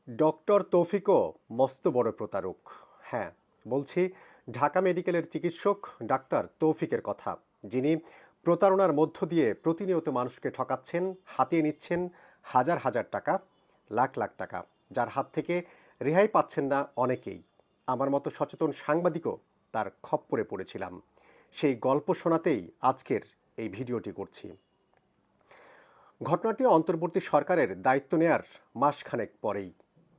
Doctor তৌফিকও মস্ত বড় প্রতারক। হ্যাঁ, বলছি ঢাকা মেডিকেলের চিকিৎসক ডাক্তার তৌফিকের কথা, যিনি প্রতারণার মধ্য দিয়ে প্রতিনিয়ত মানুষকে ঠকাচ্ছেন, হাতিয়ে নিচ্ছেন হাজার হাজার টাকা, লাখ লাখ টাকা, যার হাত থেকে রেহাই পাচ্ছেন না অনেকেই। আমার মতো সচেতন সাংবাদিকও তার খপ্পরে পড়েছিলাম। সেই গল্প শোনাতেই আজকের এই ভিডিওটি করছি। ঘটনাটি অন্তর্বর্তী সরকারের দায়িত্ব নেয়ার মাসখানেক পরেই।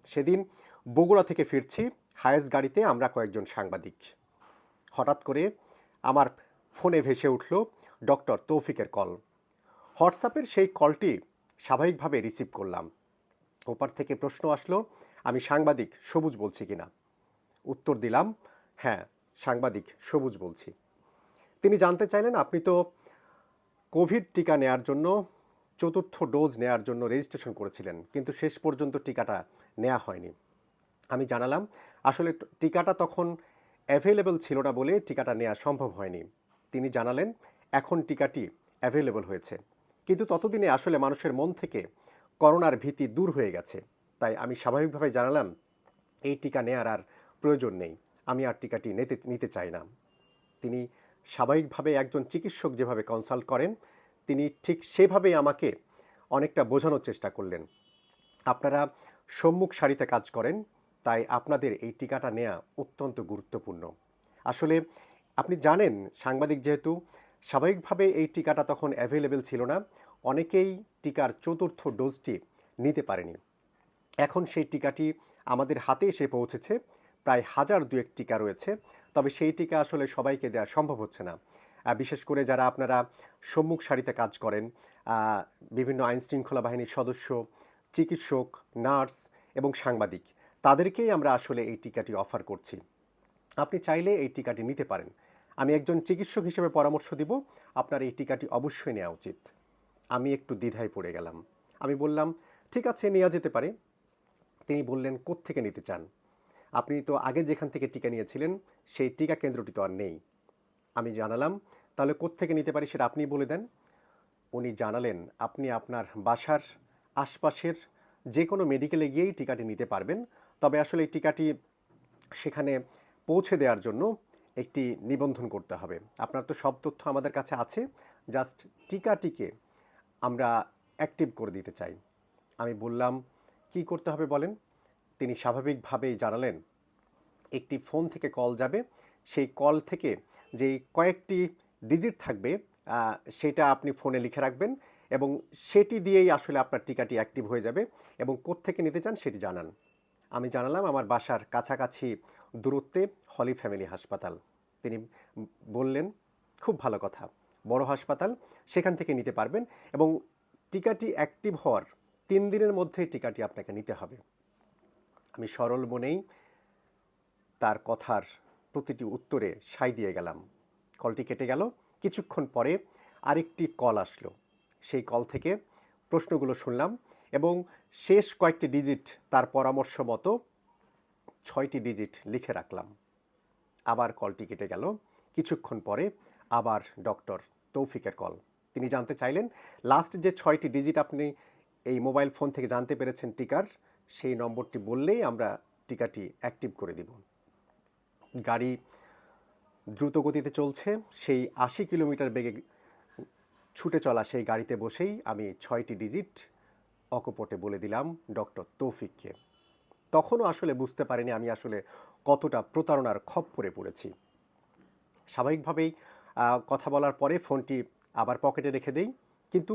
সেদিন বগুড়া থেকে ফিরছি হায়েস গাড়িতে আমরা কয়েকজন সাংবাদিক। হঠাৎ করে আমার ফোনে ভেসে উঠল ডক্টর তৌফিকের কল। হোয়াটসঅ্যাপের সেই কলটি স্বাভাবিকভাবে রিসিভ করলাম। ওপার থেকে প্রশ্ন আসলো, আমি সাংবাদিক সবুজ বলছি কিনা। উত্তর দিলাম, হ্যাঁ, সাংবাদিক সবুজ বলছি। তিনি জানতে চাইলেন, আপনি তো কোভিড টিকা নেয়ার জন্য চতুর্থ ডোজ নেয়ার জন্য রেজিস্ট্রেশন করেছিলেন, কিন্তু শেষ পর্যন্ত টিকাটা নেওয়া হয়নি। আমি জানালাম, আসলে টিকাটা তখন অ্যাভেলেবল ছিল না বলে টিকাটা নেওয়া সম্ভব হয়নি। তিনি জানালেন, এখন টিকাটি অ্যাভেলেবল হয়েছে, কিন্তু ততদিনে আসলে মানুষের মন থেকে করোনার ভীতি দূর হয়ে গেছে। তাই আমি স্বাভাবিকভাবে জানালাম, এই টিকা নেয়ার আর প্রয়োজন নেই, আমি আর টিকাটি নিতে চাই না। তিনি স্বাভাবিকভাবে একজন চিকিৎসক যেভাবে কনসাল্ট করেন, তিনি ঠিক সেভাবেই আমাকে অনেকটা বোঝানোর চেষ্টা করলেন। আপনারা সম্মুখ সারিতে কাজ করেন, তাই আপনাদের এই টিকাটা নেওয়া অত্যন্ত গুরুত্বপূর্ণ। আসলে আপনি জানেন, সাংবাদিক যেহেতু, স্বাভাবিকভাবে এই টিকাটা তখন অ্যাভেলেবেল ছিল না, অনেকেই টিকার চতুর্থ ডোজটি নিতে পারেনি। এখন সেই টিকাটি আমাদের হাতে এসে পৌঁছেছে। প্রায় হাজার দুয়েক টিকা রয়েছে, তবে সেই টিকা আসলে সবাইকে দেওয়া সম্ভব হচ্ছে না। বিশেষ করে যারা আপনারা সম্মুখ সারিতে কাজ করেন, বিভিন্ন আইনশৃঙ্খলা বাহিনীর সদস্য, চিকিৎসক, নার্স এবং সাংবাদিক, তাদেরকেই আমরা আসলে এই টিকাটি অফার করছি। আপনি চাইলে এই টিকাটি নিতে পারেন। আমি একজন চিকিৎসক হিসেবে পরামর্শ দিব, আপনার এই টিকাটি অবশ্যই নেওয়া উচিত। আমি একটু দ্বিধায় পড়ে গেলাম। আমি বললাম, ঠিক আছে, নেওয়া যেতে পারে। তিনি বললেন, কোত্থেকে নিতে চান? আপনি তো আগে যেখান থেকে টিকা নিয়েছিলেন সেই টিকা কেন্দ্রটি তো আর নেই। আমি জানালাম, তাহলে কোত্থেকে নিতে পারি সেটা আপনি বলে দেন। উনি জানালেন, আপনি আপনার বাসার আশপাশের যে কোনো মেডিকেলে গিয়েই টিকাটি নিতে পারবেন। তবে আসলে এই টিকাটি সেখানে পৌঁছে দেওয়ার জন্য একটি নিবন্ধন করতে হবে। আপনার তো সব তথ্য আমাদের কাছে আছে, জাস্ট টিকাটিকে আমরা অ্যাক্টিভ করে দিতে চাই। আমি বললাম, কি করতে হবে বলেন? তিনি স্বাভাবিকভাবেই জানালেন, একটি ফোন থেকে কল যাবে, সেই কল থেকে যেই কয়েকটি ডিজিট থাকবে, সেটা আপনি ফোনে লিখে রাখবেন এবং সেটি দিয়েই আসলে আপনার টিকাটি অ্যাক্টিভ হয়ে যাবে এবং কোত্থেকে নিতে চান সেটি জানান। আমি জানালাম, আমার বাসার কাছাকাছি দূরত্বে হলি ফ্যামিলি হাসপাতাল। তিনি বললেন, খুব ভালো কথা, বড় হাসপাতাল, সেখান থেকে নিতে পারবেন এবং টিকাটি অ্যাক্টিভ হওয়ার 3 দিনের মধ্যে টিকাটি আপনাকে নিতে হবে। আমি সরল মনেই তার কথার প্রতিটি উত্তরে সায় দিয়ে গেলাম। কলটি কেটে গেল। কিছুক্ষণ পরে আরেকটি কল আসলো। সেই কল থেকে প্রশ্নগুলো শুনলাম এবং শেষ কয়েকটি ডিজিট তার পরামর্শ মতো 6টি ডিজিট লিখে রাখলাম। আবার কলটি কেটে গেল। কিছুক্ষণ পরে আবার ডক্টর তৌফিকের কল। তিনি জানতে চাইলেন, লাস্ট যে 6টি ডিজিট আপনি এই মোবাইল ফোন থেকে জানতে পেরেছেন টিকার, সেই নম্বরটি বললেই আমরা টিকাটি অ্যাক্টিভ করে দিব। গাড়ি দ্রুত গতিতে চলছে, সেই 80 কিলোমিটার বেগে ছুটে চলা সেই গাড়িতে বসেই আমি 6টি ডিজিট অকপটে বলে দিলাম ডক্টর তৌফিককে। তখনও আসলে বুঝতে পারিনি আমি আসলে কতটা প্রতারণার খপ্পরে পড়েছি। স্বাভাবিকভাবেই কথা বলার পরে ফোনটি আবার পকেটে রেখে দেই। কিন্তু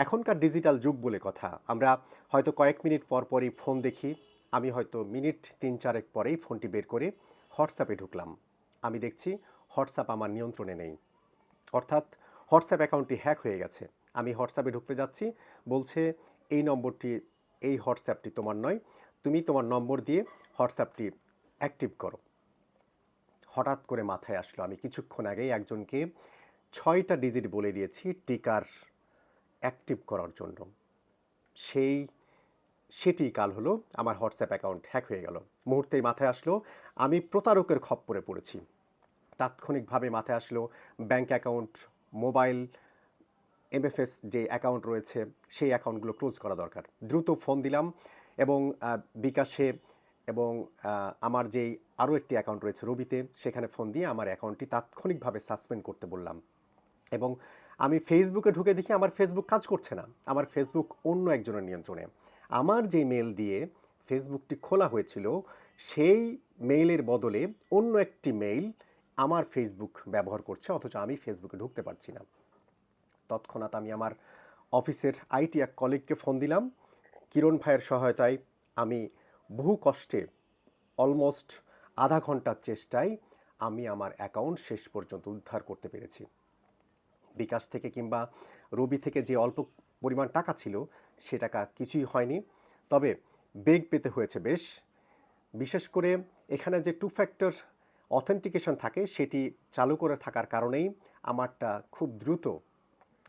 এখনকার ডিজিটাল যুগ বলে কথা, আমরা হয়তো কয়েক মিনিট পর পরই ফোন দেখি। আমি হয়তো মিনিট 3-4 পরেই ফোনটি বের করে হোয়াটসঅ্যাপে ঢুকলাম। আমি দেখছি হোয়াটসঅ্যাপ আমার নিয়ন্ত্রণে নেই, অর্থাৎ হোয়াটসঅ্যাপ অ্যাকাউন্টটি হ্যাক হয়ে গেছে। আমি হোয়াটসঅ্যাপে ঢুকতে যাচ্ছি, বলছে, এই নম্বরটি, এই হোয়াটসঅ্যাপটি তোমার নয়, তুমি তোমার নম্বর দিয়ে হোয়াটসঅ্যাপটি অ্যাক্টিভ করো। হঠাৎ করে মাথায় আসলো, আমি কিছুক্ষণ আগেই একজনকে 6টা ডিজিট বলে দিয়েছি টিকার অ্যাক্টিভ করার জন্য। সেই সেটি কাল হলো আমার হোয়াটসঅ্যাপ অ্যাকাউন্ট হ্যাক হয়ে গেল। মুহূর্তেই মাথায় আসলো আমি প্রতারকের খপ্পরে পড়েছি। তাৎক্ষণিকভাবে মাথায় আসলো ব্যাংক অ্যাকাউন্ট, মোবাইল, এমএফএস যে অ্যাকাউন্ট রয়েছে সেই অ্যাকাউন্টগুলো ক্লোজ করা দরকার। দ্রুত ফোন দিলাম এবং বিকাশে এবং আমার যেই আরও একটি অ্যাকাউন্ট রয়েছে রবিতে, সেখানে ফোন দিয়ে আমার অ্যাকাউন্টটি তাৎক্ষণিকভাবে সাসপেন্ড করতে বললাম। এবং আমি ফেসবুকে ঢুকে দেখি আমার ফেসবুক কাজ করছে না, আমার ফেসবুক অন্য একজনের নিয়ন্ত্রণে। আমার যে মেল দিয়ে ফেসবুকটি খোলা হয়েছিল সেই মেইলের বদলে অন্য একটি মেইল আমার ফেসবুক ব্যবহার করছে, অথচ আমি ফেসবুকে ঢুকতে পারছি না। তৎক্ষণাৎ আমি আমার অফিসের আইটি এক কলিগকে ফোন দিলাম। কিরণ ভাইয়ের সহায়তায় আমি বহু কষ্টে অলমোস্ট আধা ঘন্টার চেষ্টায় আমি আমার অ্যাকাউন্ট শেষ পর্যন্ত উদ্ধার করতে পেরেছি। বিকাশ থেকে কিংবা রবি থেকে যে অল্প পরিমাণ টাকা ছিল সে টাকা কিছুই হয়নি, তবে বেগ পেতে হয়েছে বেশ। বিশেষ করে এখানে যে টু ফ্যাক্টর অথেন্টিকেশন থাকে সেটি চালু করে থাকার কারণেই আমারটা খুব দ্রুত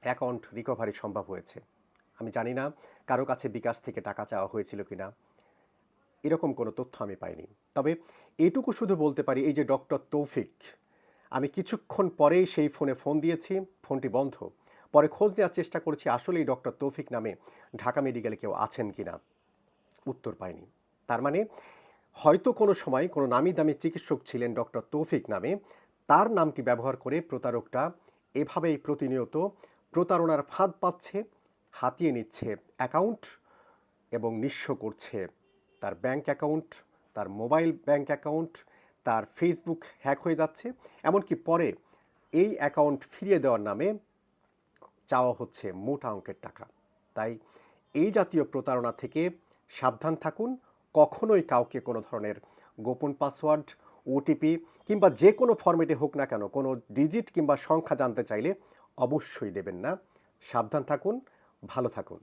অ্যাকাউন্ট রিকভারি সম্ভব হয়েছে। আমি জানি না কারো কাছে বিকাশ থেকে টাকা চাওয়া হয়েছিল কিনা, এরকম কোনো তথ্য আমি পাইনি। তবে এটুকু শুধু বলতে পারি, এই যে ডক্টর তৌফিক, আমি কিছুক্ষণ পরেই সেই ফোনে ফোন দিয়েছি, ফোনটি বন্ধ। পরে খোঁজ নেওয়ার চেষ্টা করেছি আসলেই ডক্টর তৌফিক নামে ঢাকা মেডিকেলে কেউ আছেন কিনা, উত্তর পাইনি। তার মানে হয়তো কোনো সময় কোনো নামি দামি চিকিৎসক ছিলেন ডক্টর তৌফিক নামে, তার নামটি ব্যবহার করে প্রতারকটা এভাবেই প্রতিনিয়ত প্রতারণার ফাঁদ পাচ্ছে, হাতিয়ে নিচ্ছে অ্যাকাউন্ট এবং নিঃস্ব করছে তার ব্যাংক অ্যাকাউন্ট, তার মোবাইল ব্যাংক অ্যাকাউন্ট, তার ফেসবুক হ্যাক হয়ে যাচ্ছে। এমনকি পরে এই অ্যাকাউন্ট ফিরিয়ে দেওয়ার নামে চাওয়া হচ্ছে মোটা অঙ্কের টাকা। তাই এই জাতীয় প্রতারণা থেকে সাবধান থাকুন। কখনোই কাউকে কোনো ধরনের গোপন পাসওয়ার্ড, ওটিপি কিংবা যে কোনো ফরম্যাটে হোক না কেন কোনো ডিজিট কিংবা সংখ্যা জানতে চাইলে অবশ্যই দেবেন না। সাবধান থাকুন, ভালো থাকুন।